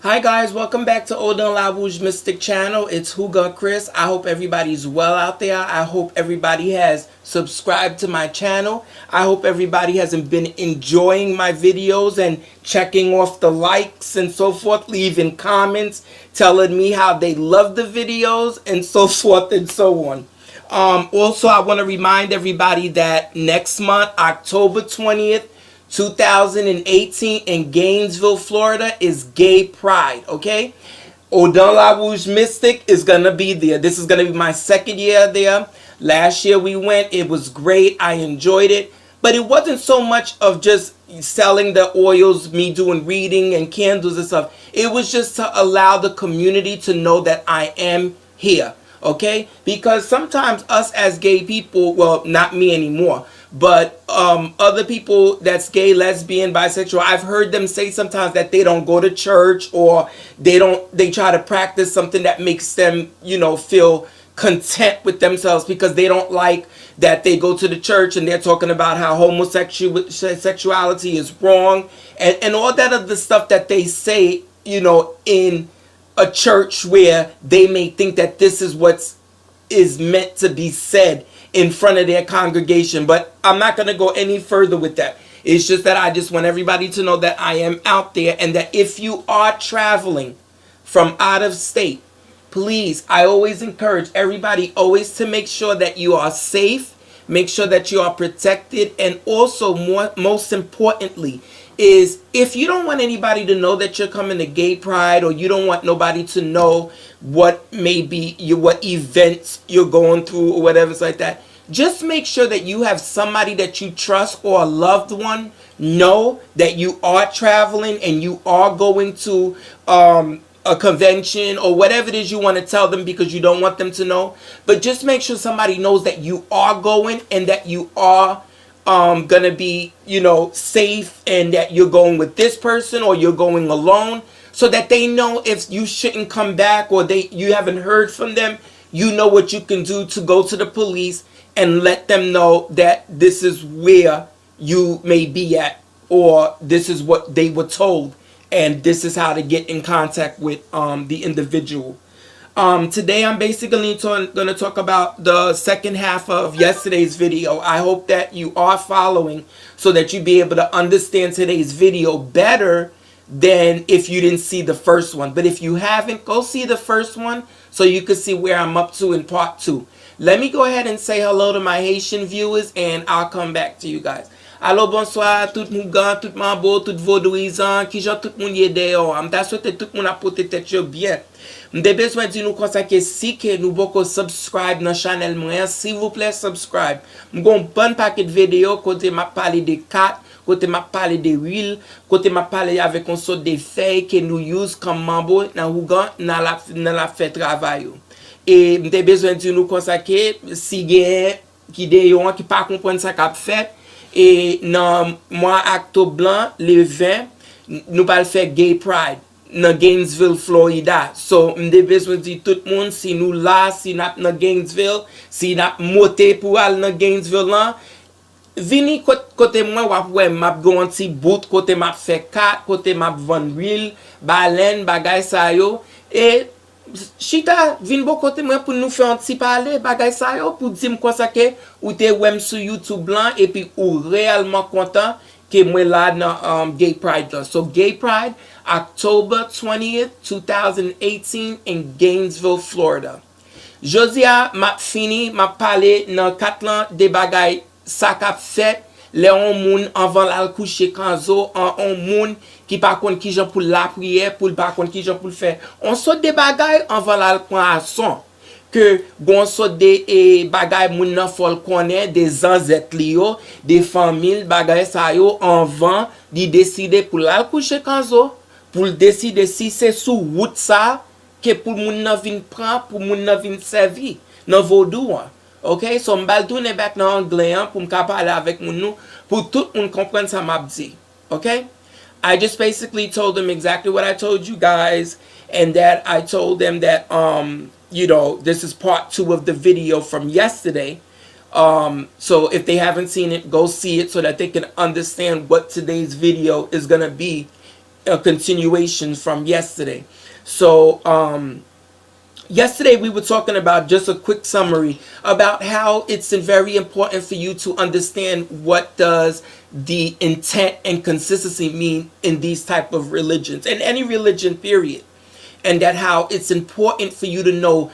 Hi guys, welcome back to Odin La Rouge Mystic channel. It's Huga Chris. I hope everybody's well out there. I hope everybody has subscribed to my channel. I hope everybody has been enjoying my videos and checking off the likes and so forth, leaving comments, telling me how they love the videos and so forth and so on. Also, I want to remind everybody that next month, October 20th, 2018 in Gainesville, Florida is Gay Pride, okay? Odin La Rouge Mystic is going to be there. This is going to be my second year there. Last year we went. It was great. I enjoyed it. But it wasn't so much of just selling the oils, me doing reading and candles and stuff. It was just to allow the community to know that I am here, okay? Because sometimes us as gay people, well, not me anymore, but other people that's gay, lesbian, bisexual, I've heard them say sometimes that they don't go to church, or they try to practice something that makes them, feel content with themselves, because they don't like that they go to the church and they're talking about how homosexuality is wrong and all that other stuff that they say, in a church where they may think that this is what is meant to be said in front of their congregation. But I'm not going to go any further with that. It's just that I just want everybody to know that I am out there, and that if you are traveling from out of state, please, I always encourage everybody always to make sure that you are safe, make sure that you are protected, and also most importantly is, if you don't want anybody to know that you're coming to Gay Pride, or you don't want nobody to know what what events you're going through or whatever, it's like that, just make sure that you have somebody that you trust or a loved one know that you are traveling and you are going to a convention or whatever it is you want to tell them, because you don't want them to know. But just make sure somebody knows that you are going, and that you are gonna be safe, and that you're going with this person or you're going alone, so that they know if you shouldn't come back, or you haven't heard from them, you know what you can do to go to the police and let them know that this is where you may be at, or this is what they were told, and this is how to get in contact with the individual. Today I'm basically going to talk about the second half of yesterday's video. I hope that you are following, so that you be able to understand today's video better than if you didn't see the first one. But if you haven't, go see the first one so you can see where I'm up to in part 2. Let me go ahead and say hello to my Haitian viewers, and I'll come back to you guys. Allo, bonsoir, tout mougan, tout mambo, tout vaudouisan, ki jan tout moun ye deyo. M'ta souhaite tout moun apote tèt yo bien. M'de besoin di nou konsake si ke nou boko subscribe nan channel mwen, s'il vous plaît subscribe. M'gon bon paquet vidéo côté m'a parlé de kat, côté m'a parlé de huile, côté m'a parlé avec on sort de feuilles que nous use comme mambo nan hougan nan la fait travail yo. Et m'te besoin di nou konsake si gen ki deyon ki pa comprendre ça qu'a fait. Et dans mois octobre blanc, le 20, nous allons faire Gay Pride dans Gainesville, Florida. So, m'de besoin de tout le monde, si nous là, si nous dans Gainesville, si nous monté pour aller dans Gainesville là, vini côté moi, ouais, m'a gon un petit bout, côté m'a fait 4, côté m'a vendre huile, baleine, bagay sa yo, et Chita vin bo kote moi pour nous faire un petit parler bagay sa yo, pour dire quoi ça que ou te wem sur YouTube blanc, et puis ou réellement content que moi là dans Gay Pride là. So Gay Pride October 20th 2018 in Gainesville, Florida. Josia m'a fini m'a parler dans 4 ans de bagay ça qu'a fait les on moun avant la coucher kanzo, on moun qui par contre qui gens pour la prière, pour par contre qui gens pour le faire. On sort des bagailles avant la prendre son que bon sort des bagailles moun nan faut connaître, des ancêtres lio, des familles bagailles ça yo avant di décider pour la coucher kanzo, pour décider si c'est sous route ça que pour moun nan vinn prend, pour moun nan vinn servir dans vaudou. Okay, so m'bal tourner back dans anglais pour me parler avec moun pour tout moun comprendre ça m'a dit. Okay? I just basically told them exactly what I told you guys, and that I told them that this is part 2 of the video from yesterday. So if they haven't seen it, go see it so that they can understand what today's video is going to be a continuation from yesterday. So yesterday we were talking about, just a quick summary about how it's very important for you to understand what does the intent and consistency mean in these type of religions, and any religion period, and that how it's important for you to know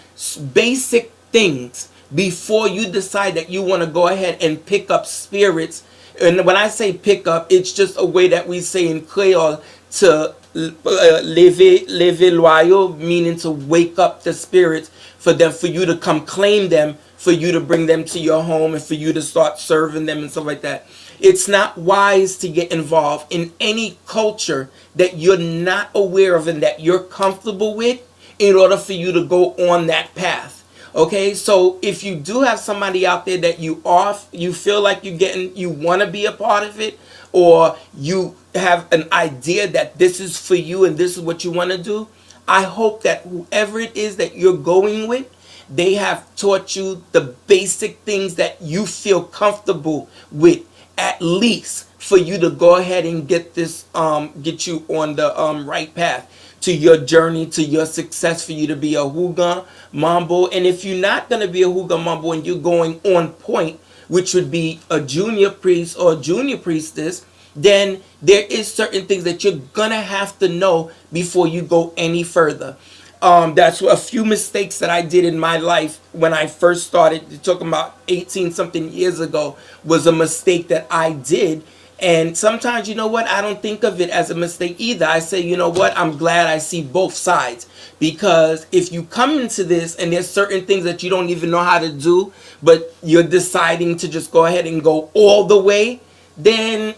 basic things before you decide that you want to go ahead and pick up spirits. And when I say pick up, it's just a way that we say in Creole to lever loyal, meaning to wake up the spirits for them, for you to come claim them, for you to bring them to your home, and for you to start serving them and stuff like that. It's not wise to get involved in any culture that you're not aware of and that you're comfortable with in order for you to go on that path. Okay, so if you do have somebody out there that you feel like you want to be a part of it, or you have an idea that this is for you and this is what you want to do, I hope that whoever it is that you're going with, they have taught you the basic things that you feel comfortable with, at least for you to go ahead and get you on the right path to your journey, to your success, for you to be a Huga Mambo. And if you're not going to be a Huga Mambo and you're going on point, which would be a junior priest or a junior priestess, then there is certain things that you're going to have to know before you go any further. That's a few mistakes that I did in my life when I first started, talking about 18 something years ago, was a mistake that I did. And sometimes, you know what, I don't think of it as a mistake either. I say, you know what, I'm glad I see both sides. Because if you come into this and there's certain things that you don't even know how to do, but you're deciding to just go ahead and go all the way, then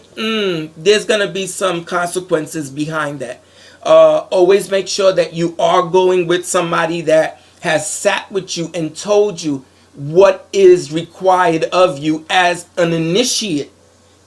there's going to be some consequences behind that. Always make sure that you are going with somebody that has sat with you and told you what is required of you as an initiate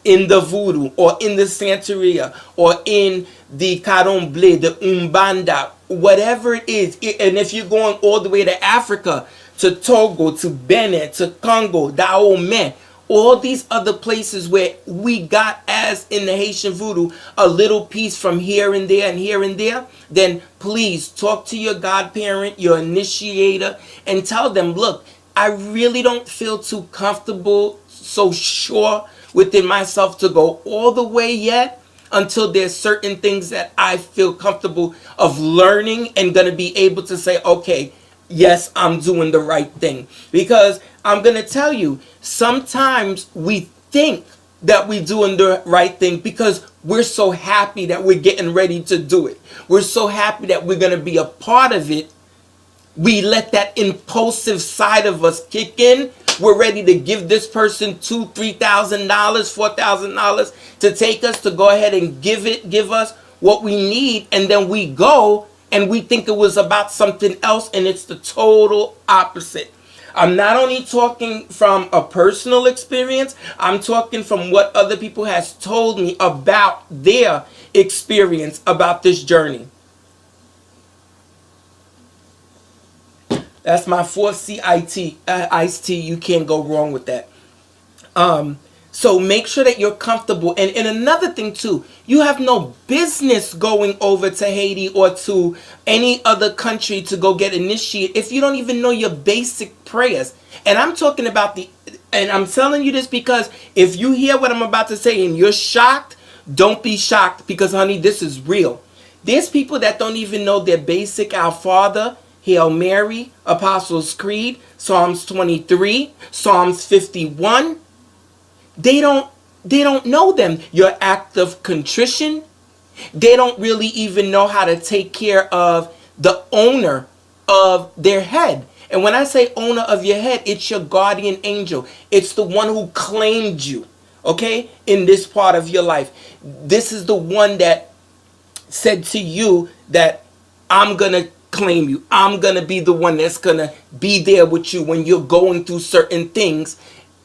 in the voodoo, or in the Santeria, or in the Caromblé, the Umbanda, whatever it is. And if you're going all the way to Africa, to Togo, to Benin, to Congo, Dahomey, all these other places where we got, as in the Haitian voodoo, a little piece from here and there and here and there, then please talk to your godparent, your initiator, and tell them, look, I really don't feel too comfortable, so sure within myself to go all the way yet, until there's certain things that I feel comfortable of learning and going to be able to say, okay, yes, I'm doing the right thing. Because I'm going to tell you, sometimes we think that we're doing the right thing because we're so happy that we're getting ready to do it. We're so happy that we're going to be a part of it. We let that impulsive side of us kick in. We're ready to give this person $2,000, $3,000, $4,000 to take us, to go ahead and give us what we need, and then we go and we think it was about something else, and it's the total opposite. I'm not only talking from a personal experience, I'm talking from what other people has told me about their experience about this journey. That's my 4CIT, iced tea. You can't go wrong with that. So make sure that you're comfortable. And another thing too, you have no business going over to Haiti or to any other country to go get initiated if you don't even know your basic prayers. And I'm talking about and I'm telling you this because if you hear what I'm about to say and you're shocked, don't be shocked, because honey, this is real. There's people that don't even know their basic Our Father, Hail Mary, Apostles' Creed, Psalms 23, Psalms 51. They don't know them. Your act of contrition. They don't really even know how to take care of the owner of their head. And when I say owner of your head, it's your guardian angel. It's the one who claimed you, okay, in this part of your life. This is the one that said to you that I'm going to claim you. I'm going to be the one that's going to be there with you when you're going through certain things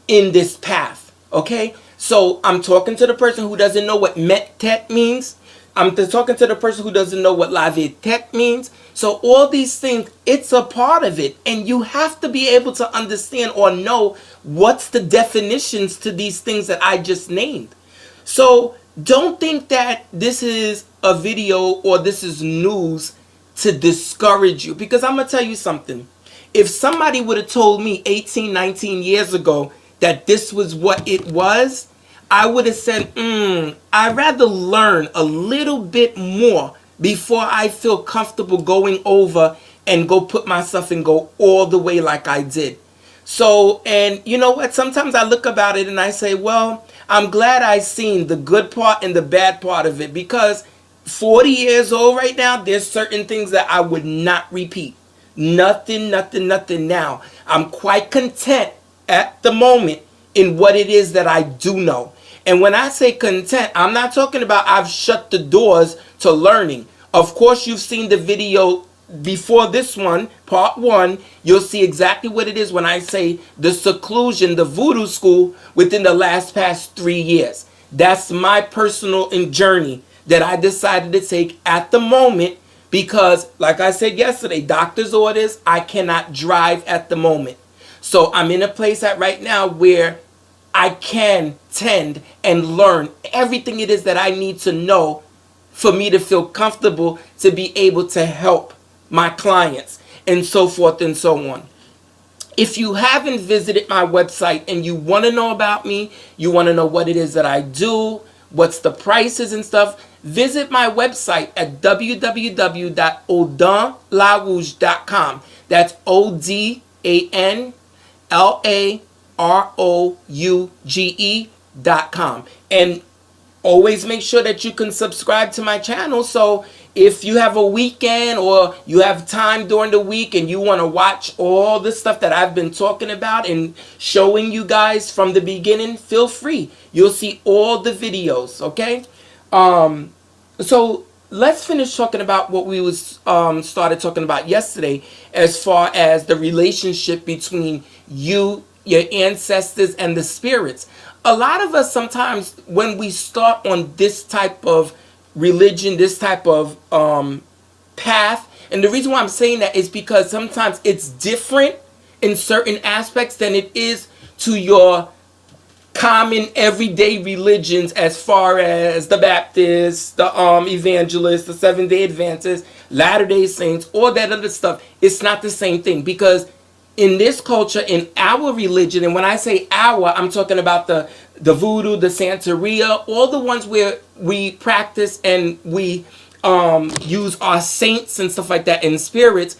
in this path. Okay? So I'm talking to the person who doesn't know what Met-Tet means. I'm talking to the person who doesn't know what La-Vie-Tet means. So all these things, it's a part of it. And you have to be able to understand or know what's the definitions to these things that I just named. So don't think that this is a video or this is news to discourage you. Because I'm going to tell you something. If somebody would have told me 18, 19 years ago that this was what it was, I would have said, I'd rather learn a little bit more before I feel comfortable going over and go put myself and go all the way like I did. So, and you know what? Sometimes I look about it and I say, well, I'm glad I seen the good part and the bad part of it, because 40 years old right now, there's certain things that I would not repeat. Nothing now. I'm quite content at the moment in what it is that I do know. And when I say content, I'm not talking about I've shut the doors to learning. Of course, you've seen the video before this one, part 1. You'll see exactly what it is when I say the seclusion, the voodoo school within the past 3 years. That's my personal journey that I decided to take at the moment because, like I said yesterday, doctor's orders, I cannot drive at the moment. So I'm in a place right now where I can tend and learn everything it is that I need to know for me to feel comfortable to be able to help my clients and so forth and so on. If you haven't visited my website and you want to know about me, you want to know what it is that I do, what's the prices and stuff, visit my website at www.odonlarouge.com. That's ODANLAROUGE.com. And always make sure that you can subscribe to my channel, so if you have a weekend or you have time during the week and you want to watch all the stuff that I've been talking about and showing you guys from the beginning, feel free. You'll see all the videos, okay? So let's finish talking about what we started talking about yesterday, as far as the relationship between you, your ancestors, and the spirits. A lot of us sometimes, when we start on this type of religion, this type of path, and the reason why I'm saying that is because sometimes it's different in certain aspects than it is to your common everyday religions, as far as the Baptists, the Evangelists, the Seventh-day Adventists, Latter-day Saints, all that other stuff. It's not the same thing, because in this culture, in our religion, and when I say our, I'm talking about the voodoo, the Santeria, all the ones where we practice and we use our saints and stuff like that and spirits.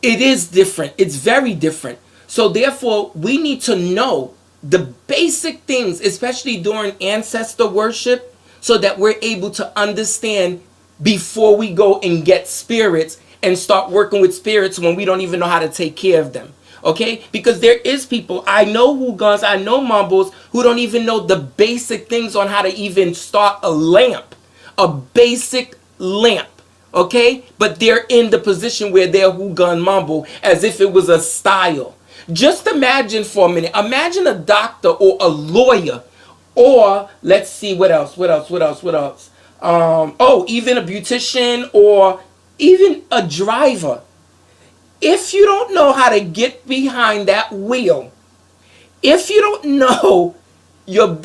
It is different. It's very different. So therefore, we need to know the basic things, especially during ancestor worship, so that we're able to understand before we go and get spirits and start working with spirits when we don't even know how to take care of them. Okay? Because there is people, I know Hoogans, I know Mumbles, who don't even know the basic things on how to even start a lamp. A basic lamp. Okay? But they're in the position where they're Hoogan Mumble as if it was a style. Just imagine for a minute. Imagine a doctor or a lawyer, or let's see, what else? Oh, even a beautician, or even a driver. If you don't know how to get behind that wheel, if you don't know your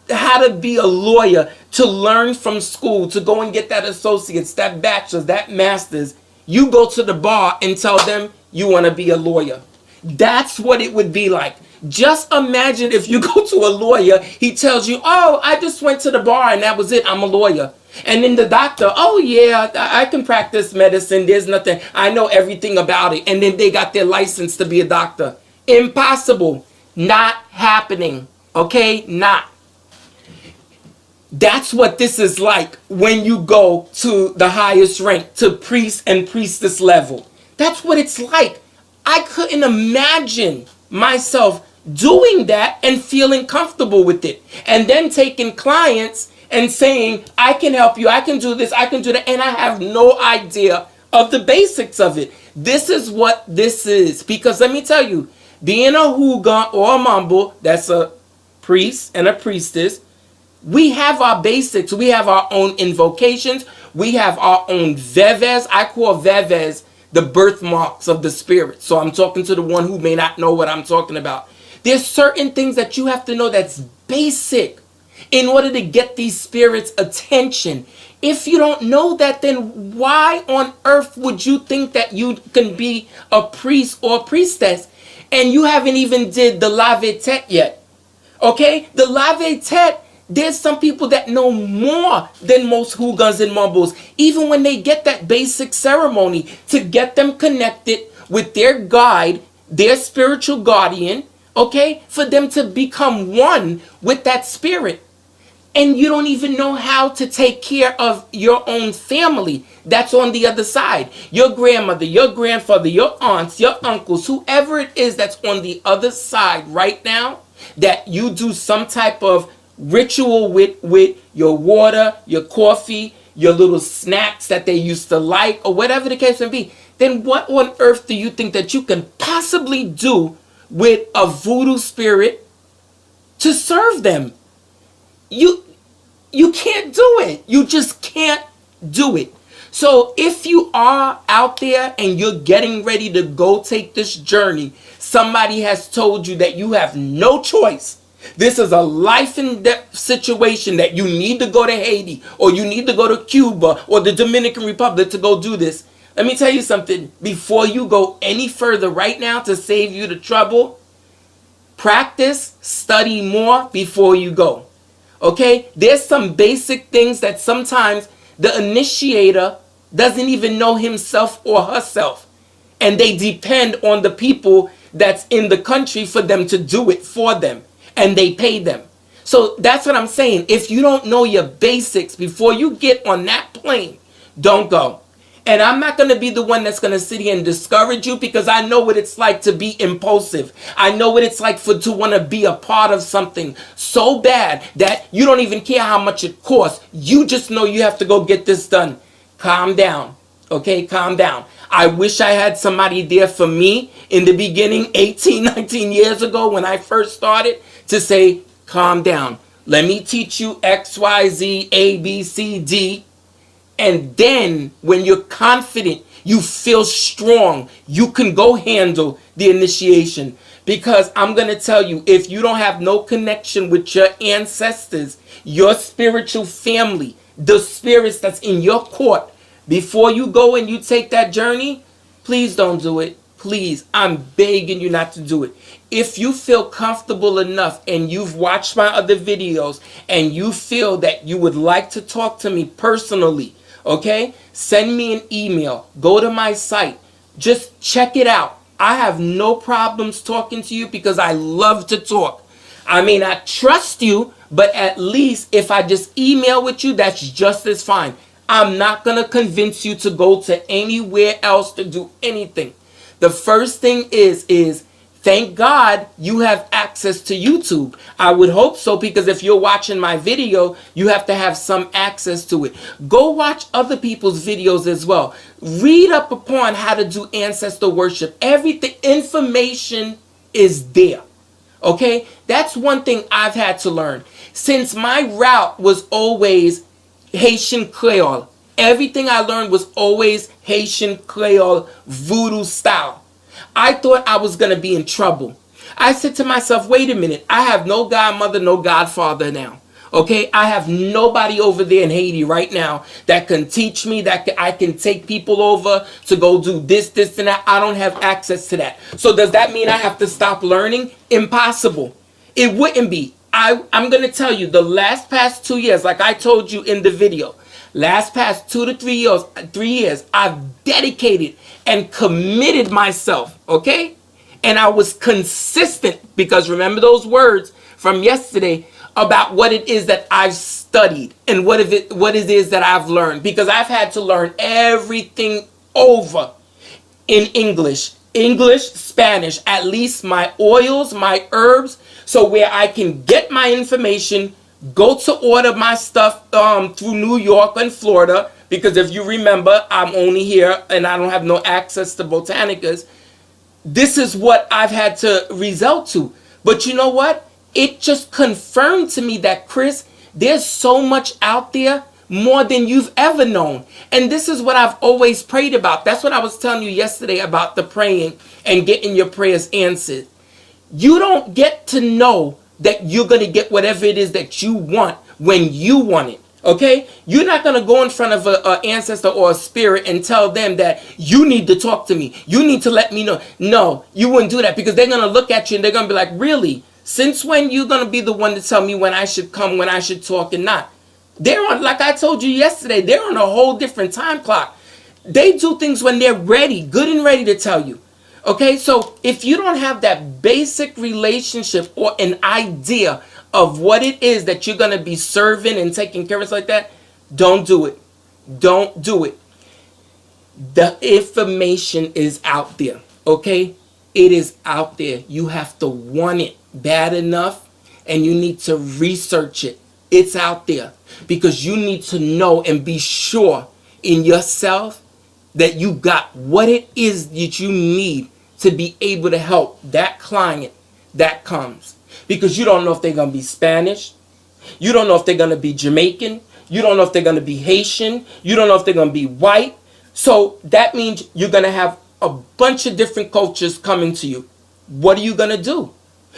how to be a lawyer, to learn from school, to go and get that associate's, that bachelor's, that master's, you go to the bar and tell them you want to be a lawyer. That's what it would be like. Just imagine if you go to a lawyer, he tells you, oh, I just went to the bar and that was it, I'm a lawyer. And then the doctor, oh yeah, I can practice medicine, there's nothing, I know everything about it. And then they got their license to be a doctor. Impossible. Not happening. Okay? Not. That's what this is like when you go to the highest rank, to priest and priestess level. That's what it's like. I couldn't imagine myself doing that and feeling comfortable with it. And then taking clients and saying, I can help you, I can do this, I can do that, and I have no idea of the basics of it. This is what this is. Because let me tell you, being a Hoogan or a Mumble, that's a priest and a priestess, we have our basics. We have our own invocations. We have our own veves. I call veves the birthmarks of the spirit. So I'm talking to the one who may not know what I'm talking about. There's certain things that you have to know that's basic in order to get these spirits' attention, If you don't know that, then why on earth would you think that you can be a priest or priestess and you haven't even did the lave tete yet? Okay, the lave tete, there's some people that know more than most hoogans and mumbles, even when they get that basic ceremony to get them connected with their guide, their spiritual guardian, okay, for them to become one with that spirit. And you don't even know how to take care of your own family that's on the other side. Your grandmother, your grandfather, your aunts, your uncles, whoever it is that's on the other side right now, that you do some type of ritual with your water, your coffee, your little snacks that they used to like, or whatever the case may be, then what on earth do you think that you can possibly do with a voodoo spirit to serve them? You can't do it. You just can't do it. So if you are out there and you're getting ready to go take this journey, somebody has told you that you have no choice. This is a life and death situation that you need to go to Haiti or you need to go to Cuba or the Dominican Republic to go do this. Let me tell you something. Before you go any further right now, to save you the trouble, practice, study more before you go. Okay? There's some basic things that sometimes the initiator doesn't even know himself or herself. And they depend on the people that's in the country for them to do it for them. And they pay them. So that's what I'm saying. If you don't know your basics before you get on that plane, don't go. And I'm not going to be the one that's going to sit here and discourage you, because I know what it's like to be impulsive. I know what it's like to want to be a part of something so bad that you don't even care how much it costs. You just know you have to go get this done. Calm down. Okay, calm down. I wish I had somebody there for me in the beginning, 18, 19 years ago when I first started, to say, calm down. Let me teach you X, Y, Z, A, B, C, D. And then when you're confident, you feel strong, you can go handle the initiation. Because I'm going to tell you, if you don't have no connection with your ancestors, your spiritual family, the spirits that's in your court, before you go and you take that journey, please don't do it. Please, I'm begging you not to do it. If you feel comfortable enough and you've watched my other videos and you feel that you would like to talk to me personally, okay, send me an email. Go to my site. Just check it out. I have no problems talking to you because I love to talk. I may not trust you, but at least if I just email with you, that's just as fine. I'm not going to convince you to go to anywhere else to do anything. The first thing is thank God you have access to YouTube. I would hope so, because if you're watching my video, you have to have some access to it. Go watch other people's videos as well. Read up upon how to do ancestor worship. Everything, information is there. Okay? That's one thing I've had to learn. Since my route was always Haitian Creole, everything I learned was always Haitian Creole voodoo style. I thought I was going to be in trouble. I said to myself, wait a minute. I have no godmother, no godfather now. Okay? I have nobody over there in Haiti right now that can teach me, that I can take people over to go do this, and that. I don't have access to that. So does that mean I have to stop learning? Impossible. It wouldn't be. I'm going to tell you, the past 2 years, like I told you in the video, past 2 to 3 years, I've dedicated and committed myself, okay? And I was consistent, because remember those words from yesterday about what it is that I've studied and what it is that I've learned, because I've had to learn everything over in English, Spanish, at least my oils, my herbs, so where I can get my information, go to order my stuff through New York and Florida, because if you remember, I'm only here and I don't have no access to Botanicas. This is what I've had to resort to. But you know what? It just confirmed to me that, Chris, there's so much out there, more than you've ever known. And this is what I've always prayed about. That's what I was telling you yesterday about the praying and getting your prayers answered. You don't get to know that you're going to get whatever it is that you want when you want it. Okay? You're not going to go in front of an ancestor or a spirit and tell them that you need to talk to me. You need to let me know. No, you wouldn't do that, because they're going to look at you and they're going to be like, really? Since when you going to be the one to tell me when I should come, when I should talk and not? They're on, like I told you yesterday, they're on a whole different time clock. They do things when they're ready, good and ready to tell you. Okay, so if you don't have that basic relationship or an idea of what it is that you're going to be serving and taking care of like that, don't do it. Don't do it. The information is out there. Okay, it is out there. You have to want it bad enough, and you need to research it. It's out there because you need to know and be sure in yourself that you got what it is that you need to be able to help that client that comes. Because you don't know if they're going to be Spanish. You don't know if they're going to be Jamaican. You don't know if they're going to be Haitian. You don't know if they're going to be white. So that means you're going to have a bunch of different cultures coming to you. What are you going to do?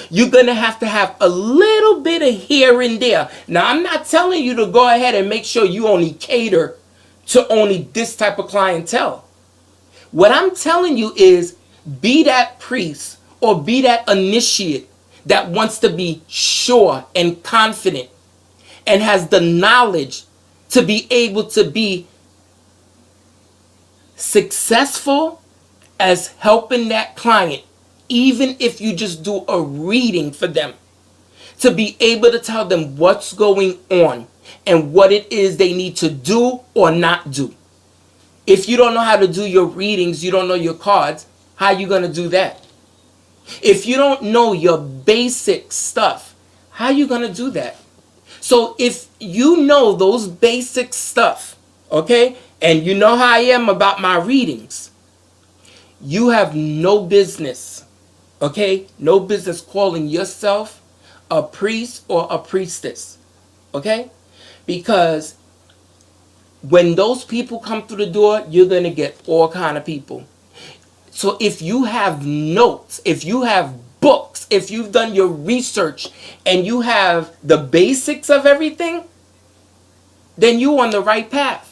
You're going to have a little bit of here and there. Now, I'm not telling you to go ahead and make sure you only cater to only this type of clientele. What I'm telling you is be that priest or be that initiate that wants to be sure and confident and has the knowledge to be able to be successful as helping that client, even if you just do a reading for them, to be able to tell them what's going on and what it is they need to do or not do. If you don't know how to do your readings, you don't know your cards, how are you going to do that? If you don't know your basic stuff, how are you going to do that? So if you know those basic stuff, okay, and you know how I am about my readings, you have no business, okay, no business calling yourself a priest or a priestess, okay? Because when those people come through the door, you're going to get all kind of people. So if you have notes, if you have books, if you've done your research and you have the basics of everything, then you're on the right path.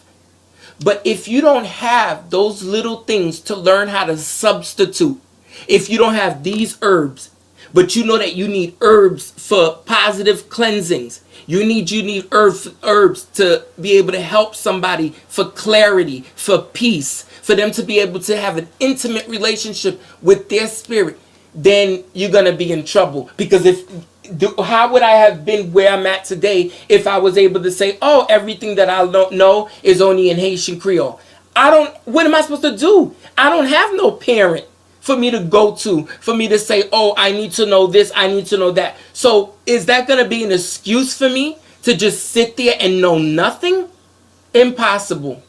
But if you don't have those little things to learn how to substitute, if you don't have these herbs, but you know that you need herbs for positive cleansings, you need herbs to be able to help somebody for clarity, for peace, for them to be able to have an intimate relationship with their spirit, then you're going to be in trouble. Because how would I have been where I'm at today if I was able to say, oh, everything that I don't know is only in Haitian Creole? What am I supposed to do? I don't have no parent for me to go to, for me to say, oh, I need to know this, I need to know that. So is that going to be an excuse for me to just sit there and know nothing? Impossible.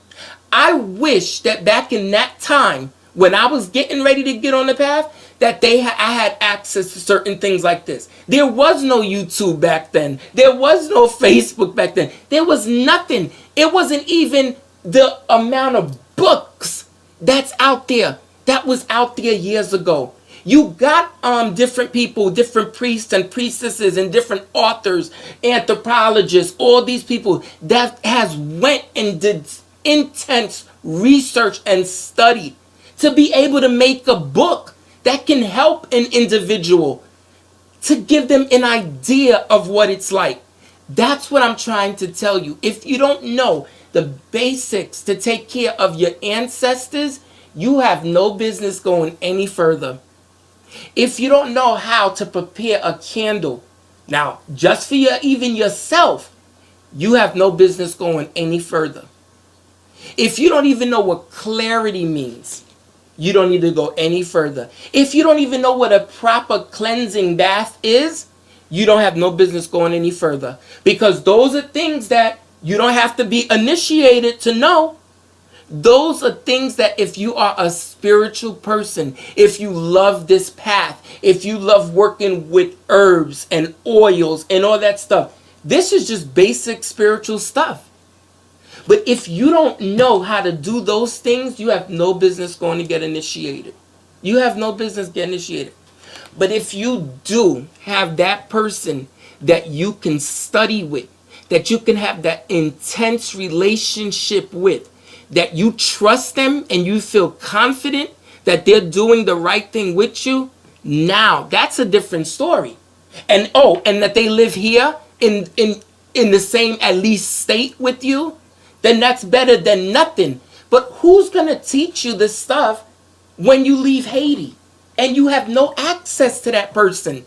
I wish that back in that time when I was getting ready to get on the path, that I had access to certain things like this. There was no YouTube back then. There was no Facebook back then. There was nothing. It wasn't even the amount of books that's out there that was out there years ago. You got different people, different priests and priestesses and different authors, anthropologists, all these people that has went and did intense research and study to be able to make a book that can help an individual, to give them an idea of what it's like. That's what I'm trying to tell you. If you don't know the basics to take care of your ancestors, you have no business going any further. If you don't know how to prepare a candle, now just for even yourself, you have no business going any further. If you don't even know what clarity means, you don't need to go any further. If you don't even know what a proper cleansing bath is, you don't have no business going any further. Because those are things that you don't have to be initiated to know. Those are things that if you are a spiritual person, if you love this path, if you love working with herbs and oils and all that stuff, this is just basic spiritual stuff. But if you don't know how to do those things, you have no business going to get initiated. You have no business getting initiated. But if you do have that person that you can study with, that you can have that intense relationship with, that you trust them and you feel confident that they're doing the right thing with you, now that's a different story. And and that they live here in the same at least state with you, then that's better than nothing. But who's gonna teach you this stuff when you leave Haiti and you have no access to that person?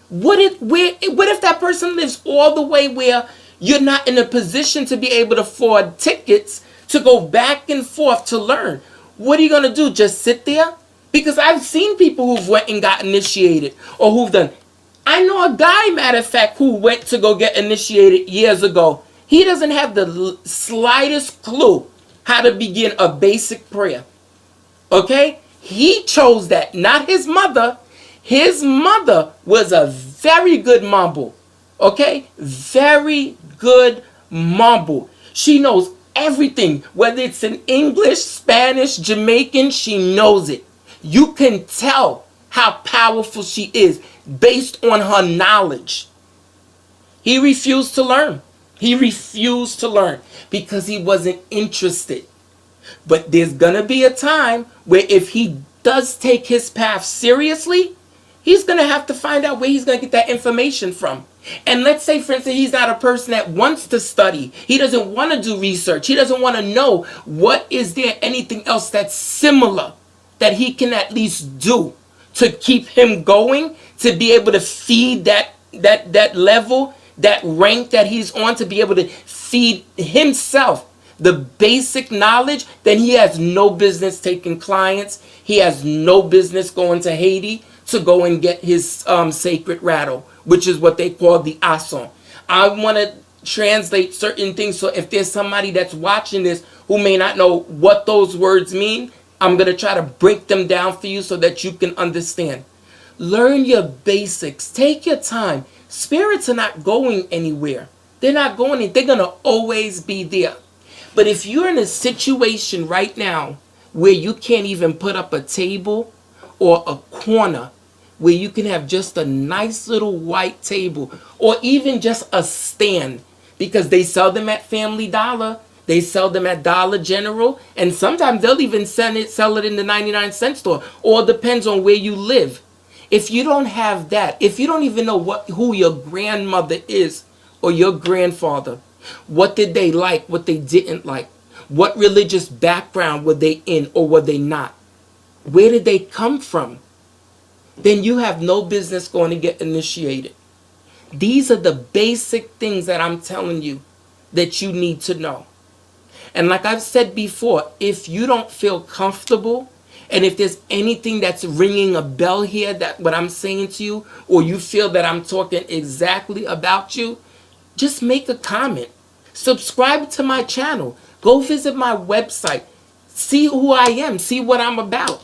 What if that person lives all the way where you're not in a position to be able to afford tickets to go back and forth to learn? What are you gonna do? Just sit there? Because I've seen people who've went and got initiated, or who've done. I know a guy, matter of fact, who went to go get initiated years ago. He doesn't have the slightest clue how to begin a basic prayer. Okay? He chose that, not his mother. His mother was a very good mumble. Okay? Very good mumble. She knows everything, whether it's in English, Spanish, Jamaican, she knows it. You can tell how powerful she is based on her knowledge. He refused to learn. He refused to learn because he wasn't interested. But there's going to be a time where if he does take his path seriously, he's going to have to find out where he's going to get that information from. And let's say, for instance, he's not a person that wants to study. He doesn't want to do research. He doesn't want to know what is there anything else that's similar that he can at least do to keep him going, to be able to feed that level, that rank that he's on, to be able to feed himself the basic knowledge. Then he has no business taking clients. He has no business going to Haiti to go and get his sacred rattle, which is what they call the ason. I want to translate certain things, so if there's somebody that's watching this who may not know what those words mean, I'm going to try to break them down for you so that you can understand. Learn your basics. Take your time. Spirits are not going anywhere. They're not going anywhere. They're going to always be there. But if you're in a situation right now where you can't even put up a table or a corner where you can have just a nice little white table, or even just a stand, because they sell them at Family Dollar, they sell them at Dollar General, and sometimes they'll even sell it in the 99-cent store. All depends on where you live. If you don't have that, if you don't even know who your grandmother is or your grandfather, what did they like, what they didn't like, what religious background were they in or were they not, where did they come from, then you have no business going to get initiated. These are the basic things that I'm telling you that you need to know. And like I've said before, if you don't feel comfortable, and if there's anything that's ringing a bell here, that what I'm saying to you, or you feel that I'm talking exactly about you, just make a comment. Subscribe to my channel. Go visit my website. See who I am. See what I'm about.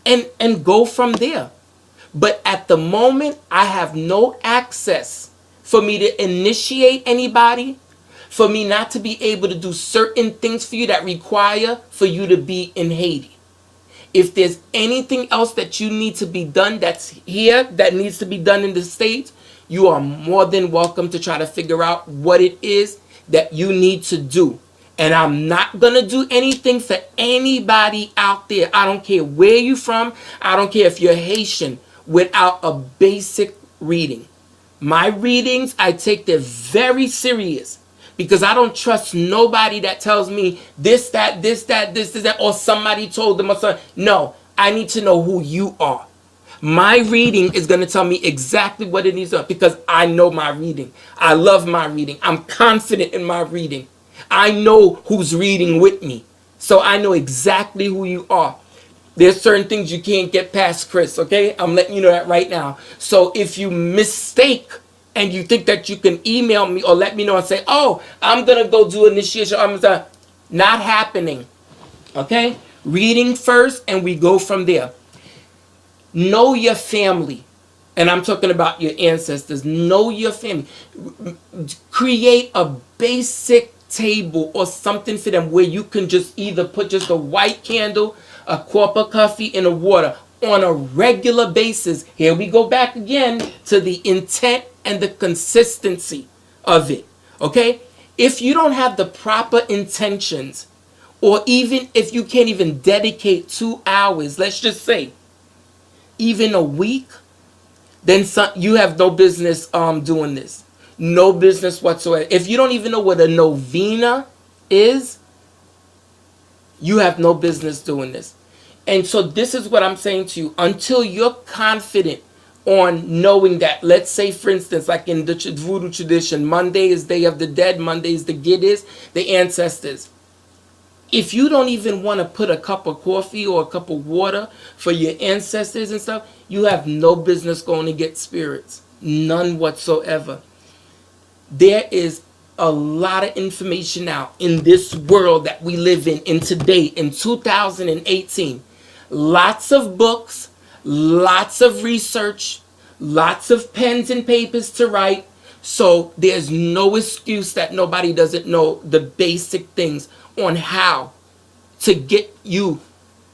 And go from there. But at the moment, I have no access for me to initiate anybody, for me not to be able to do certain things for you that require for you to be in Haiti. If there's anything else that you need to be done that's here, that needs to be done in the States, you are more than welcome to try to figure out what it is that you need to do. And I'm not going to do anything for anybody out there. I don't care where you're from. I don't care if you're Haitian, without a basic reading. My readings, I take them very serious, because I don't trust nobody that tells me this, that, or somebody told them or something. No, I need to know who you are. My reading is going to tell me exactly what it needs to, because I know my reading. I love my reading. I'm confident in my reading. I know who's reading with me. So I know exactly who you are. There's certain things you can't get past Chris, okay? I'm letting you know that right now. So if you mistake and you think that you can email me or let me know and say, oh, I'm going to go do initiation, not happening, okay? Reading first, and we go from there. Know your family. And I'm talking about your ancestors. Know your family. Create a basic table or something for them where you can just either put just a white candle, a cup of coffee, and a water on a regular basis. Here we go back again to the intent and the consistency of it. Okay? If you don't have the proper intentions, or even if you can't even dedicate 2 hours, let's just say, even a week, then you have no business doing this. No business whatsoever. If you don't even know what a novena is, you have no business doing this. And so this is what I'm saying to you. Until you're confident on knowing that, let's say, for instance, like in the voodoo tradition, Monday is Day of the Dead, Monday is the Giddies, the ancestors. If you don't even want to put a cup of coffee or a cup of water for your ancestors and stuff, you have no business going to get spirits. None whatsoever. There is a lot of information now in this world that we live in today, in 2018. Lots of books, lots of research, lots of pens and papers to write. So there's no excuse that nobody doesn't know the basic things on how to get you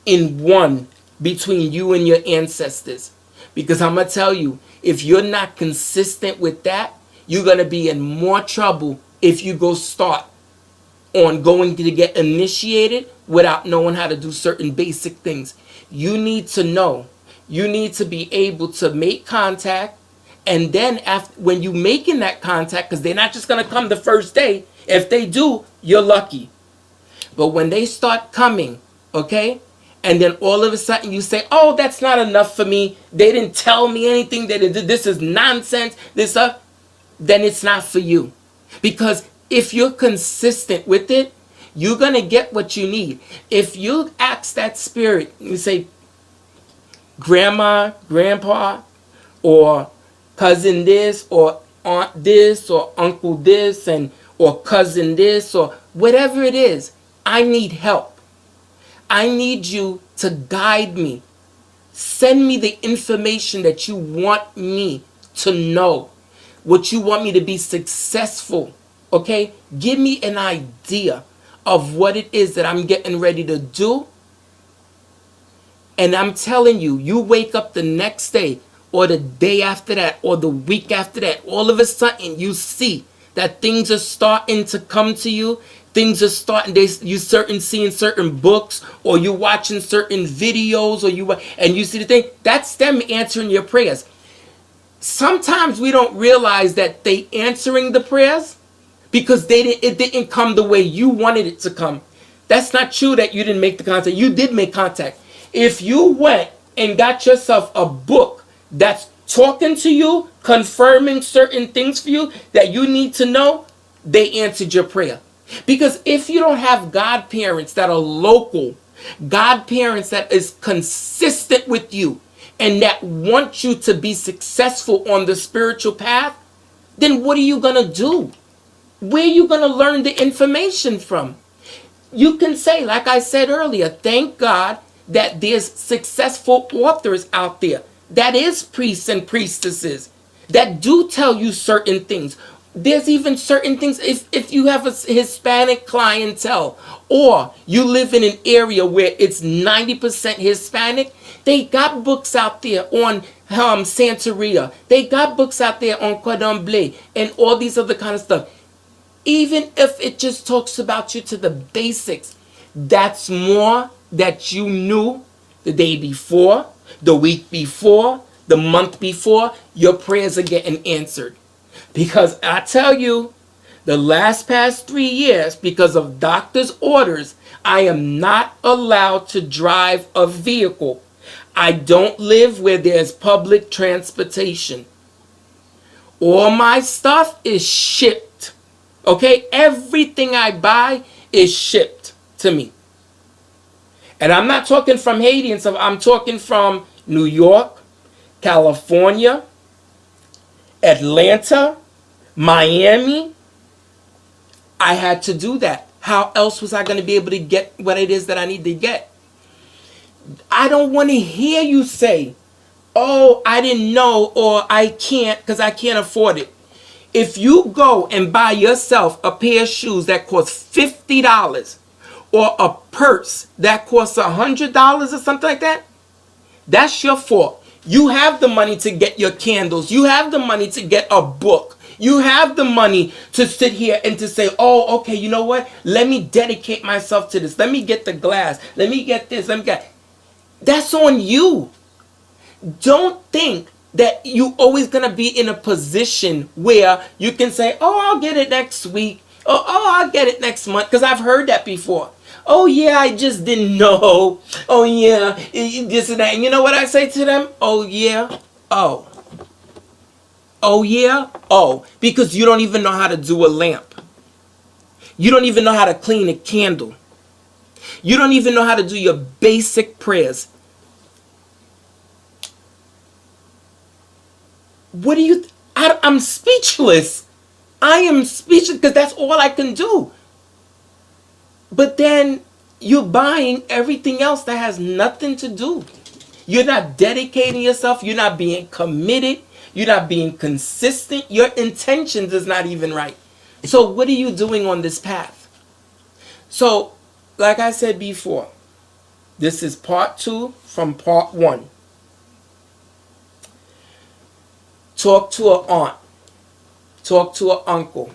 in one between you and your ancestors. Because I'm going to tell you, if you're not consistent with that, you're going to be in more trouble if you go start on going to get initiated without knowing how to do certain basic things. You need to know. You need to be able to make contact. And then after, when you making that contact, because they're not just going to come the first day. If they do, you're lucky. But when they start coming, okay, and then all of a sudden you say, oh, that's not enough for me. They didn't tell me anything. This is nonsense. Then it's not for you. Because if you're consistent with it, you're going to get what you need. If you ask that spirit, you say, grandma, grandpa, or cousin this, or aunt this, or uncle this, or cousin this, or whatever it is, I need help. I need you to guide me. Send me the information that you want me to know. What you want me to be successful. Okay? Give me an idea of what it is that I'm getting ready to do. And I'm telling you, you wake up the next day or the day after that or the week after that, all of a sudden you see that things are starting to come to you. Things are starting, you seeing certain books, or you watching certain videos, and you see the thing. That's them answering your prayers. Sometimes we don't realize that they answering the prayers because it didn't come the way you wanted it to come. That's not true that you didn't make the contact. You did make contact. If you went and got yourself a book that's talking to you, confirming certain things for you that you need to know, they answered your prayer. Because if you don't have godparents that are local, godparents that is consistent with you, and that want you to be successful on the spiritual path, then what are you going to do? Where are you going to learn the information from? You can say, like I said earlier, thank God that there's successful authors out there. That is priests and priestesses that do tell you certain things. There's even certain things, if you have a Hispanic clientele, or you live in an area where it's 90% Hispanic, they got books out there on Santeria. They got books out there on Cordon Bleu and all these other kind of stuff. Even if it just talks about you to the basics, that's more that you knew the day before, the week before, the month before. Your prayers are getting answered. Because I tell you, the past 3 years, because of doctor's orders, I am not allowed to drive a vehicle. I don't live where there's public transportation. All my stuff is shipped. Okay? Everything I buy is shipped to me. And I'm not talking from Haiti and stuff. I'm talking from New York, California, Atlanta, Miami. I had to do that. How else was I going to be able to get what it is that I need to get? I don't want to hear you say, oh, I didn't know, or I can't because I can't afford it. If you go and buy yourself a pair of shoes that cost $50 or a purse that costs $100 or something like that, that's your fault. You have the money to get your candles. You have the money to get a book. You have the money to sit here and to say, oh, okay, you know what? Let me dedicate myself to this. Let me get the glass. Let me get this. Let me get. That's on you. Don't think that you always going to be in a position where you can say, oh, I'll get it next week. Oh, I'll get it next month. Because I've heard that before. Oh, yeah, I just didn't know. Oh, yeah, this and that. And you know what I say to them? Oh, yeah. Oh. Oh, yeah? Oh, because you don't even know how to do a lamp. You don't even know how to clean a candle. You don't even know how to do your basic prayers. What do you... I'm speechless. I am speechless because that's all I can do. But then you're buying everything else that has nothing to do. You're not dedicating yourself. You're not being committed. You're not being consistent. Your intentions is not even right. So what are you doing on this path? So, like I said before, this is part 2 from part 1. Talk to an aunt. Talk to an uncle.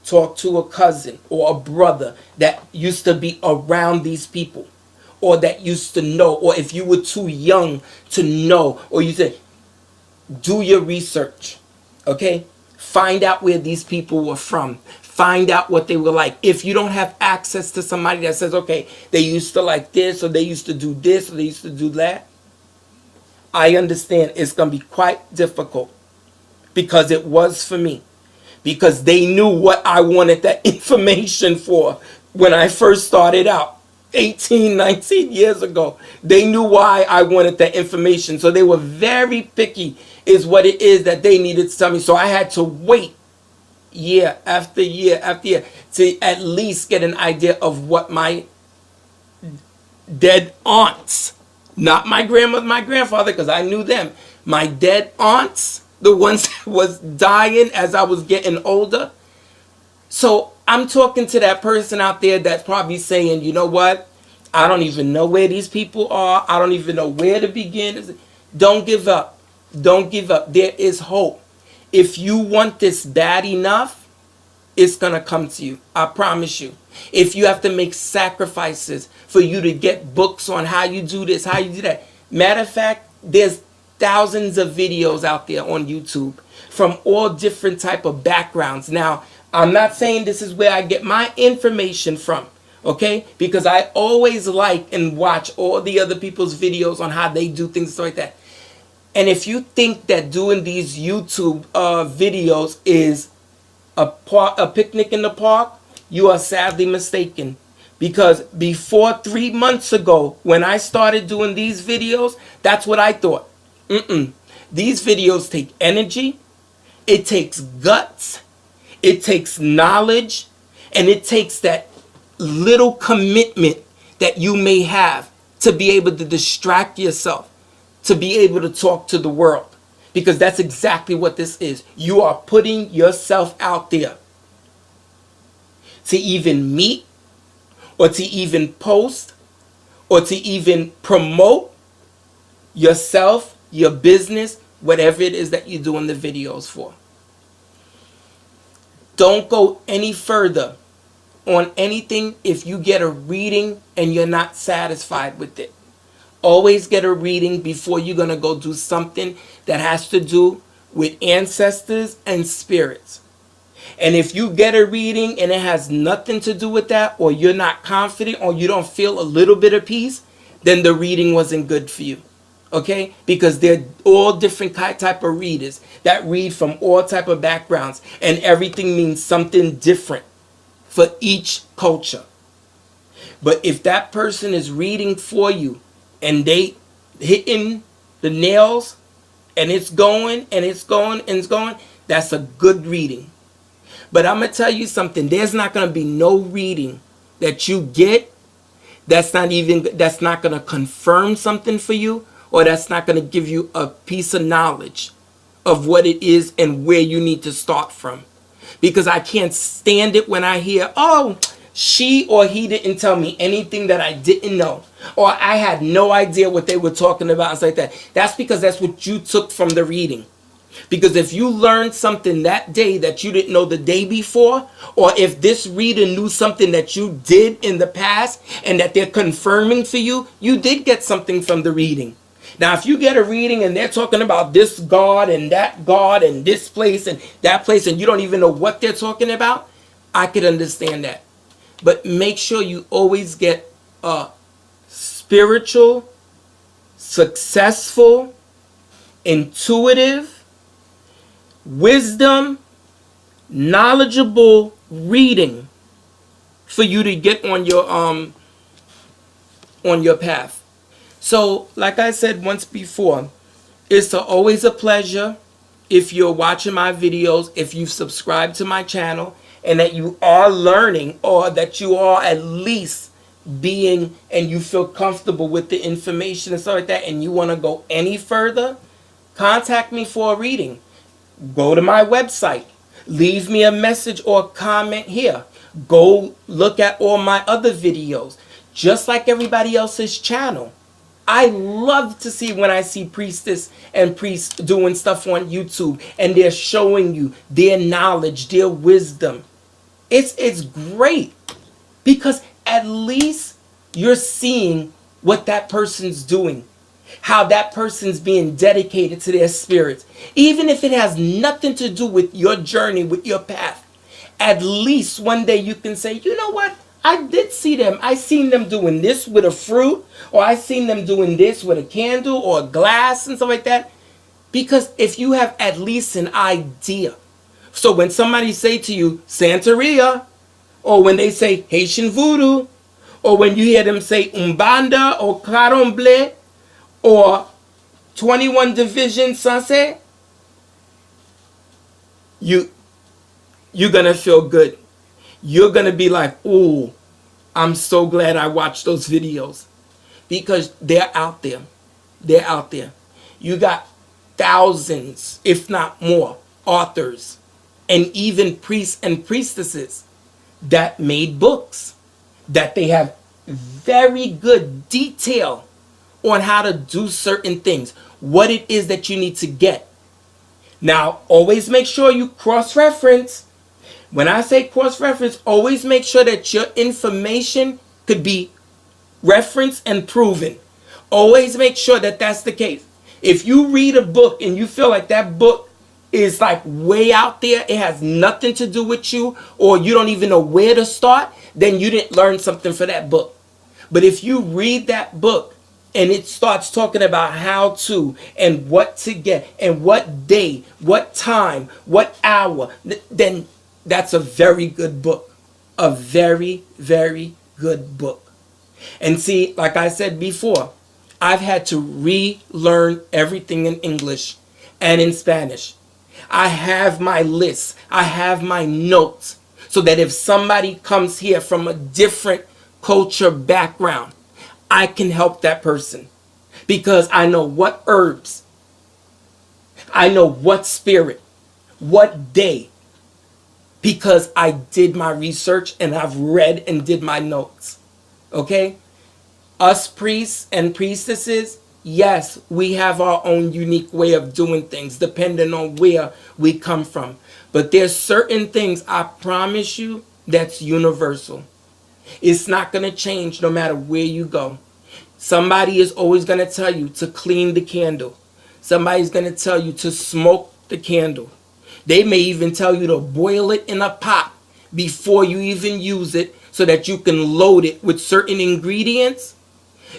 Talk to a cousin or a brother that used to be around these people, or that used to know, or if you were too young to know, or you said, do your research, okay? Find out where these people were from. Find out what they were like. If you don't have access to somebody that says, okay, they used to like this, or they used to do this, or they used to do that, I understand it's going to be quite difficult, because it was for me. Because they knew what I wanted that information for when I first started out 18, 19 years ago. They knew why I wanted that information. So they were very picky is what it is that they needed to tell me. So I had to wait year after year after year to at least get an idea of what my dead aunts, not my grandmother, my grandfather, because I knew them, my dead aunts, the ones that was dying as I was getting older. So I'm talking to that person out there that's probably saying, you know what? I don't even know where these people are. I don't even know where to begin. Don't give up. Don't give up. There is hope. If you want this bad enough, it's going to come to you. I promise you. If you have to make sacrifices for you to get books on how you do this, how you do that. Matter of fact, there's thousands of videos out there on YouTube from all different type of backgrounds. Now, I'm not saying this is where I get my information from, okay? Because I always like and watch all the other people's videos on how they do things like that. And if you think that doing these YouTube videos is a picnic in the park, you are sadly mistaken. Because before 3 months ago, when I started doing these videos, that's what I thought. These videos take energy, it takes guts, it takes knowledge, and it takes that little commitment that you may have to be able to distract yourself, to be able to talk to the world. Because that's exactly what this is. You are putting yourself out there to even meet, or to even post, or to even promote yourself, your business, whatever it is that you're doing the videos for. Don't go any further on anything if you get a reading and you're not satisfied with it. Always get a reading before you're going to go do something that has to do with ancestors and spirits. And if you get a reading and it has nothing to do with that, or you're not confident, or you don't feel a little bit of peace, then the reading wasn't good for you. Okay? Because they're all different type of readers that read from all type of backgrounds, and everything means something different for each culture. But if that person is reading for you and they hitting the nails and it's going and it's going and it's going, that's a good reading. But I'm going to tell you something. There's not going to be no reading that you get that's not going to confirm something for you, or that's not going to give you a piece of knowledge of what it is and where you need to start from. Because I can't stand it when I hear, oh, she or he didn't tell me anything that I didn't know, or I had no idea what they were talking about and stuff like that. That's because that's what you took from the reading. Because if you learned something that day that you didn't know the day before, or if this reader knew something that you did in the past and that they're confirming for you, you did get something from the reading. Now, if you get a reading and they're talking about this God and this place and that place, and you don't even know what they're talking about, I could understand that. But make sure you always get a spiritual, successful, intuitive, wisdom, knowledgeable reading for you to get on your path. So, like I said once before, it's always a pleasure if you're watching my videos, if you've subscribed to my channel, and that you are learning, or that you are at least being, and you feel comfortable with the information and stuff like that, and you want to go any further, contact me for a reading. Go to my website. Leave me a message or a comment here. Go look at all my other videos. Just like everybody else's channel. I love to see when I see priestess and priests doing stuff on YouTube and they're showing you their knowledge, their wisdom. It's great because at least you're seeing what that person's doing, how that person's being dedicated to their spirits. Even if it has nothing to do with your journey, with your path, at least one day you can say, you know what? I did see them. I seen them doing this with a fruit, or I seen them doing this with a candle or a glass and stuff like that. Because if you have at least an idea. So when somebody say to you, Santeria, or when they say Haitian voodoo, or when you hear them say Umbanda or Caromble, or 21 Division Sanse, you're going to feel good. You're going to be like, oh, I'm so glad I watched those videos. Because they're out there. They're out there. You got thousands, if not more, authors and even priests and priestesses that made books. That they have very good detail on how to do certain things. What it is that you need to get. Now, always make sure you cross-reference. When I say cross-reference, always make sure that your information could be referenced and proven. Always make sure that that's the case. If you read a book and you feel like that book is like way out there, it has nothing to do with you, or you don't even know where to start, then you didn't learn something for that book. But if you read that book and it starts talking about how to and what to get and what day, what time, what hour, then that's a very good book. A very, very good book. And see, like I said before, I've had to relearn everything in English and in Spanish. I have my lists. I have my notes. So that if somebody comes here from a different culture background, I can help that person. Because I know what herbs, I know what spirit, what day. Because I did my research and I've read and did my notes. Okay? Us priests and priestesses, yes, we have our own unique way of doing things depending on where we come from. But there's certain things, I promise you, that's universal. It's not going to change no matter where you go. Somebody is always going to tell you to clean the candle. Somebody's going to tell you to smoke the candle. They may even tell you to boil it in a pot before you even use it so that you can load it with certain ingredients.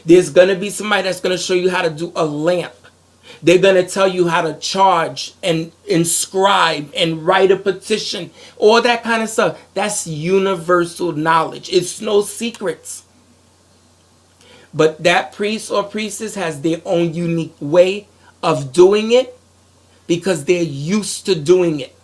There's going to be somebody that's going to show you how to do a lamp. They're going to tell you how to charge and inscribe and write a petition. All that kind of stuff. That's universal knowledge. It's no secrets. But that priest or priestess has their own unique way of doing it. Because they're used to doing it.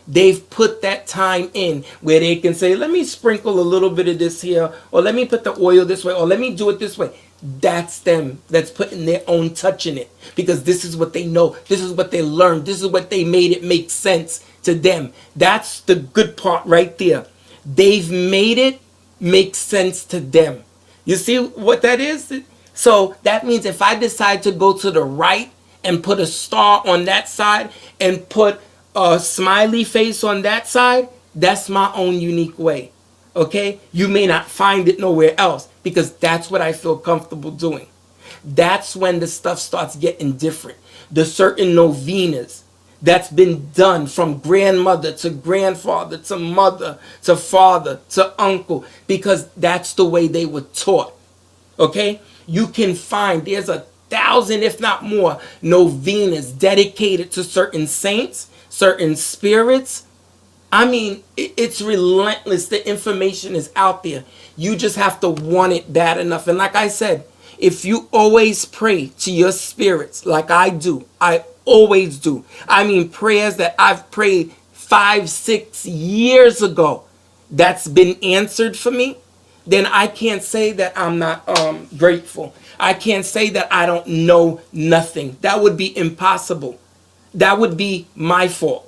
They've put that time in where they can say, let me sprinkle a little bit of this here, or let me put the oil this way, or let me do it this way. That's them. That's putting their own touch in it. Because this is what they know. This is what they learned. This is what they made it make sense to them. That's the good part right there. They've made it make sense to them. You see what that is? So that means if I decide to go to the right and put a star on that side and put a smiley face on that side, that's my own unique way. Okay? You may not find it nowhere else because that's what I feel comfortable doing. That's when the stuff starts getting different. The certain novenas that's been done from grandmother to grandfather to mother to father to uncle, because that's the way they were taught. Okay? You can find there's 1,000, if not more, novenas dedicated to certain saints, certain spirits. I mean, it's relentless. The information is out there. You just have to want it bad enough. And like I said, if you always pray to your spirits, like I do, I always do. I mean, prayers that I've prayed 5, 6 years ago that's been answered for me, then I can't say that I'm not grateful. I can't say that I don't know nothing. That would be impossible. That would be my fault.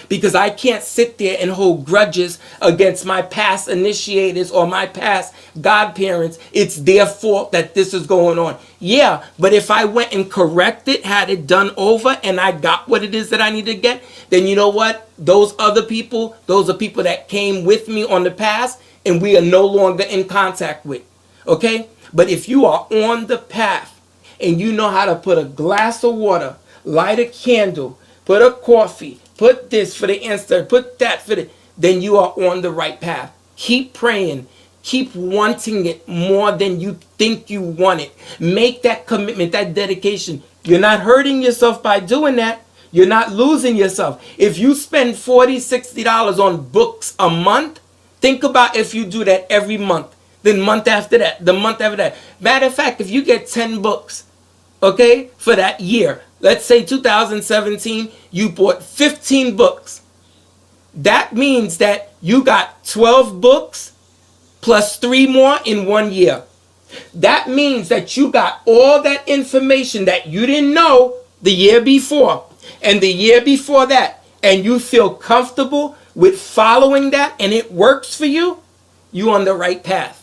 Because I can't sit there and hold grudges against my past initiators or my past godparents. It's their fault that this is going on. Yeah, but if I went and corrected, had it done over, and I got what it is that I need to get, then you know what? Those other people, those are people that came with me on the past, and we are no longer in contact with. Okay? But if you are on the path, and you know how to put a glass of water, light a candle, put a coffee, put this for the answer, put that for the, then you are on the right path. Keep praying. Keep wanting it more than you think you want it. Make that commitment, that dedication. You're not hurting yourself by doing that. You're not losing yourself. If you spend $40, $60 on books a month, think about if you do that every month. Then month after that, the month after that. Matter of fact, if you get 10 books, okay, for that year, let's say 2017, you bought 15 books. That means that you got 12 books plus 3 more in 1 year. That means that you got all that information that you didn't know the year before and the year before that, and you feel comfortable with following that and it works for you, you're on the right path.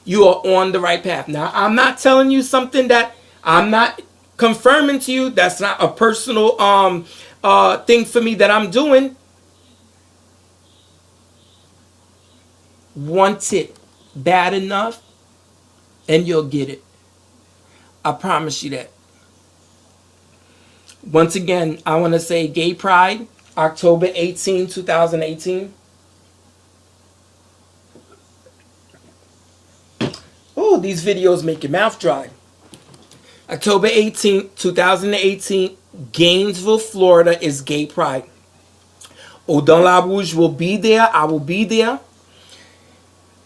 You are on the right path. Now, I'm not telling you something that I'm not confirming to you. That's not a personal thing for me that I'm doing. Want it bad enough and you'll get it. I promise you that. Once again, I want to say Gay Pride, October 18, 2018. Oh, these videos make your mouth dry. October 18th, 2018, Gainesville, Florida is Gay Pride. Odon La Rouge will be there. I will be there.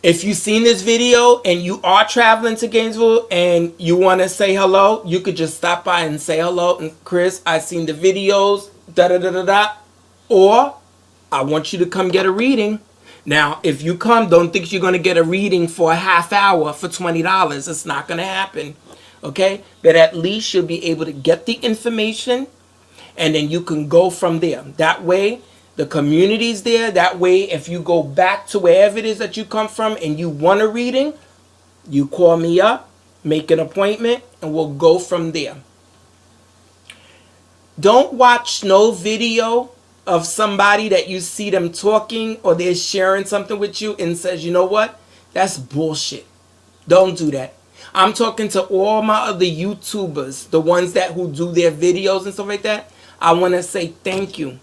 If you've seen this video and you are traveling to Gainesville and you want to say hello, you could just stop by and say hello. And Chris, I seen the videos, da-da-da-da-da. Or I want you to come get a reading. Now, if you come, don't think you're going to get a reading for a half hour for $20. It's not going to happen. Okay? But at least you'll be able to get the information and then you can go from there. That way, the community's there. That way, if you go back to wherever it is that you come from and you want a reading, you call me up, make an appointment, and we'll go from there. Don't watch no video of somebody that you see them talking or they're sharing something with you and says, you know what? That's bullshit. Don't do that. I'm talking to all my other YouTubers, the ones that who do their videos and stuff like that. I want to say thank you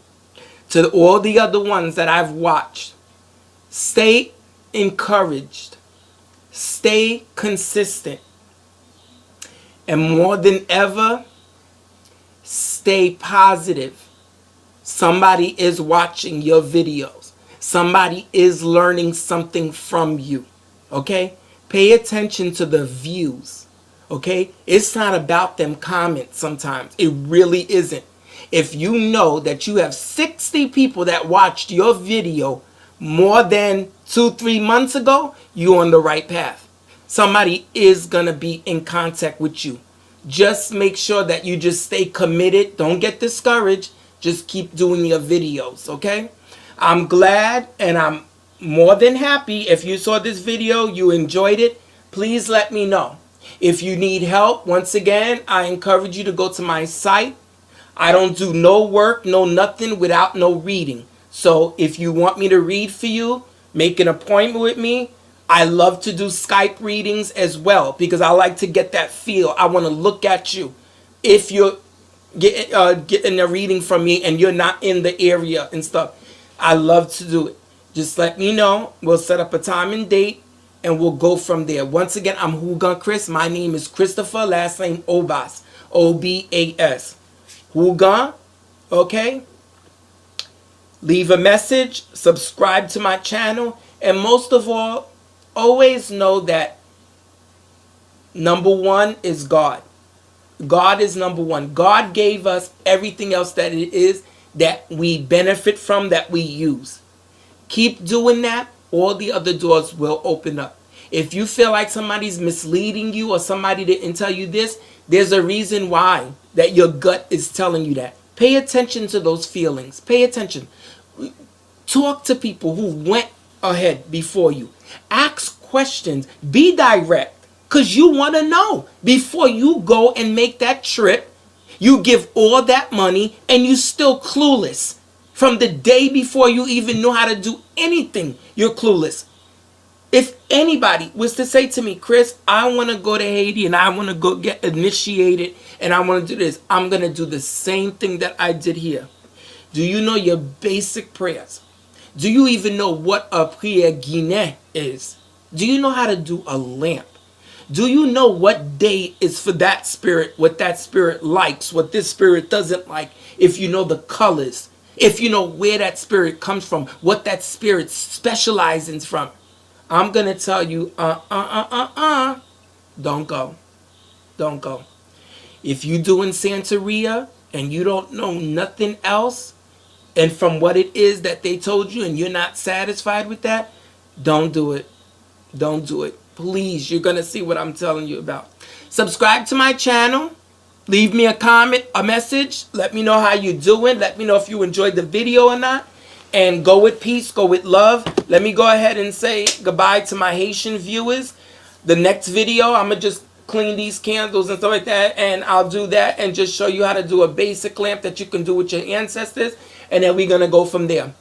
to all the other ones that I've watched. Stay encouraged. Stay consistent. And more than ever, stay positive. Somebody is watching your videos. Somebody is learning something from you. Okay? Pay attention to the views. Okay? It's not about them comments sometimes. It really isn't. If you know that you have 60 people that watched your video more than 2-3 months ago, you're on the right path. Somebody is going to be in contact with you. Just make sure that you just stay committed. Don't get discouraged. Just keep doing your videos, okay? I'm glad and I'm more than happy. If you saw this video, you enjoyed it, please let me know. If you need help, once again, I encourage you to go to my site, I don't do no work, no nothing without no reading. So if you want me to read for you, make an appointment with me. I love to do Skype readings as well because I like to get that feel. I want to look at you. If you're getting a reading from me and you're not in the area and stuff, I love to do it. Just let me know. We'll set up a time and date and we'll go from there. Once again, I'm Hugan Chris. My name is Christopher, last name Obas. Obas. Hugan, okay? Leave a message, subscribe to my channel, and most of all, always know that number one is God. God is number one. God gave us everything else that it is that we benefit from, that we use. Keep doing that. All the other doors will open up. If you feel like somebody's misleading you or somebody didn't tell you this, there's a reason why that your gut is telling you that. Pay attention to those feelings. Pay attention. Talk to people who went ahead before you. Ask questions. Be direct. Because you want to know. Before you go and make that trip, you give all that money and you still clueless. From the day before you even know how to do anything, you're clueless. If anybody was to say to me, Chris, I want to go to Haiti and I want to go get initiated and I want to do this, I'm going to do the same thing that I did here. Do you know your basic prayers? Do you even know what a prière guinée is? Do you know how to do a lamp? Do you know what day is for that spirit, what that spirit likes, what this spirit doesn't like? If you know the colors, if you know where that spirit comes from, what that spirit specializes from, I'm going to tell you, don't go. Don't go. If you're doing Santeria and you don't know nothing else, and from what it is that they told you and you're not satisfied with that, don't do it. Don't do it. Please, you're going to see what I'm telling you about. Subscribe to my channel. Leave me a comment, a message. Let me know how you're doing. Let me know if you enjoyed the video or not. And go with peace. Go with love. Let me go ahead and say goodbye to my Haitian viewers. The next video, I'm going to just clean these candles and stuff like that. And I'll do that and just show you how to do a basic lamp that you can do with your ancestors. And then we're going to go from there.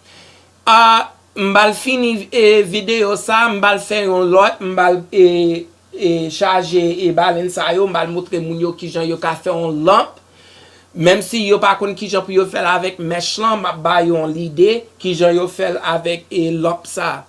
M'bal fini video sa, m'bal fè yon lot, m'bal charge balen sa yo, m'bal montre moun yo ki jan yo ka fè yon lamp. Même si yo pa kon ki jan pou yo fè avec mèche lan, m'a ba yon l'idée ki jan yo fè avec lamp sa.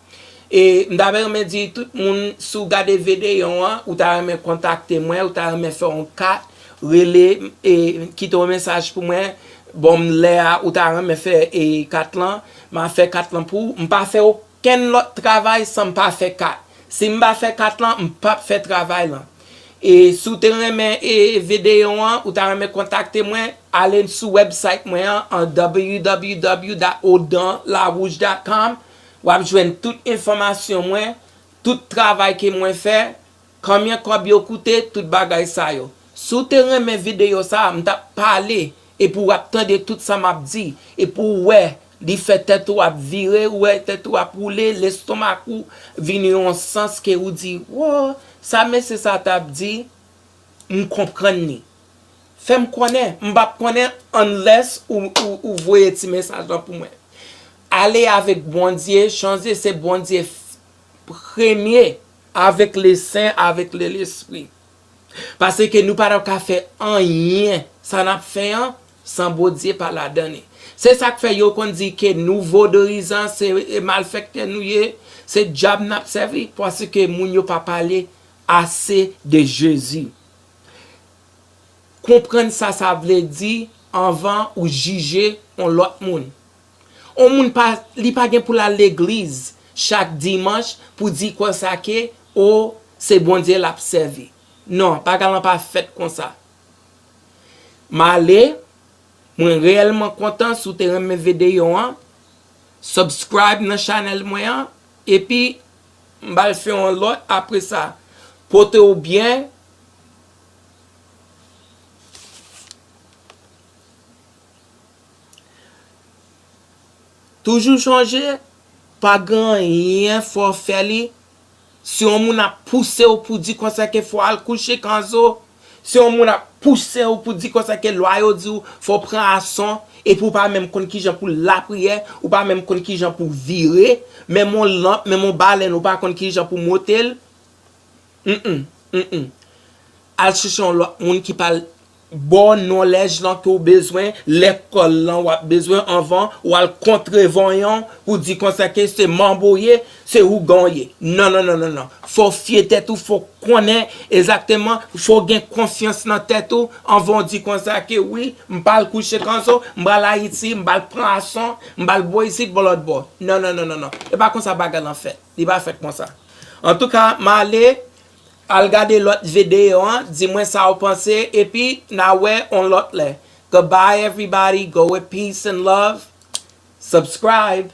M'dabe remè di tout moun sou gade vidéo an, ou ta remè kontakte mwen, ou ta remè fè yon kat, rele, kite yon message pou mwen. Bon, m'lè a, ou ta remè fè kat lan, m'a fait 4 lan pour m'pa fait aucun autre travail sans m'pa fait 4. Si m'pa fait 4 lan, m'pa fait travail là. Et sous terrain vidéo ou ta remè contacter moi, allez sur website moi en www.audanlarouge.com ou ap joindre toute information moi, tout travail que moi fait, combien yo coûté, tout bagay sa yo. Sous terrain vidéo ça, m'ta parler et pour attendre tout ça m'a dit et pour ouais li fait tête ou a virer ou tête ou a rouler l'estomac ou vini en sens que ou dit wow ça mais c'est ça t'a dit m comprendre ni fait m connaît m pas connaît unless ou voyer ti message pour moi aller avec bon Dieu changer c'est bon Dieu premier avec les saints avec l'esprit parce que nous pas faire rien ça n'a fait sans bon Dieu pas la donner. C'est ça que fait yo qu'on dit que nouveau d'horizon c'est mal fait que nous c'est diable n'a servi parce que moun yo pas parler assez de Jésus. Comprendre ça veut dire avant ou juger on l'autre monde. On moun pas li pas gen pour l'église chaque dimanche pour dire quoi ça que oh c'est bon Dieu l'a servi. Non, pas pas fait comme ça. Malé moi réellement content sous te mes vidéos subscribe dans channel moi et puis m'bal faire un lot après ça portez au bien toujours changer pas grand rien faut faire li si on moun a poussé ou pour dire comme ça que faut aller coucher kanzo Si on moun a poussé ou pour dire comme ça que loi yo dit faut prendre action et pour pas même kon ki jan pour la prière ou pas même kon ki jan pour virer, même mon lampe, même mon baleine ou pas kon ki jan pour motel. Al chercher un moun qui parle bon knowledge là que ou besoin, l'école là ou a besoin avant ou al contrevoyant pour dire comme ça que c'est mamboyer, c'est ou gagner. Non. Faut fier tête ou faut connaître exactement, faut gagner confiance dans tête ou avant dire comme ça que oui, m'pa coucher comme ça, m'pa la ici, m'pa prendre action, m'pa boire ici pour l'autre bord. Non. Et pas comme ça bagarre en fait. Il pas fait comme ça. En tout cas, m'aller al regarder l'autre vidéo, dis-moi ça vous pensez, et puis, now on l'autre là. Goodbye everybody, go with peace and love, subscribe.